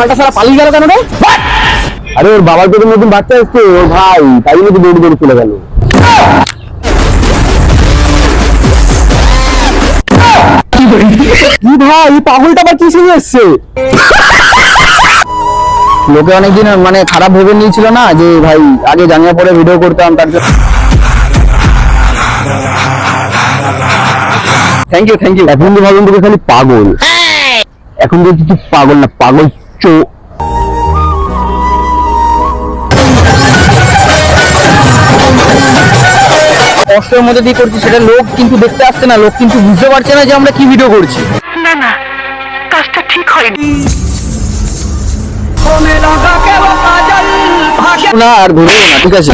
মালটা সারা পালিয়ে গেল কেন রে? আরে ওর বাবার তো নতুন বাচ্চা এসছে ওর ভাই, তাই নাকি দৌড়ে দৌড়ে চলে গেল। কি ভাই এই পাগলটা আবার কি শুনে এসছে? লোকে অনেকদিন মানে খারাপ ভেবে নিয়েছিল না যে ভাই আগে জানিয়ে পরে ভিডিও করতাম, তার জন্য থ্যাংক ইউ। এখন তো ভাবলাম তোকে খালি পাগল, এখন দেখছি তুই পাগল না, পাগল চো। কষ্টের মধ্যে দিয়ে করছি, সেটা লোক কিন্তু দেখতে আসছে না, লোক কিন্তু বুঝতে পারছে না যে আমরা কি ভিডিও করছি। না কাজটা ঠিক হয়নি। না আর ধরবো না, ঠিক আছে।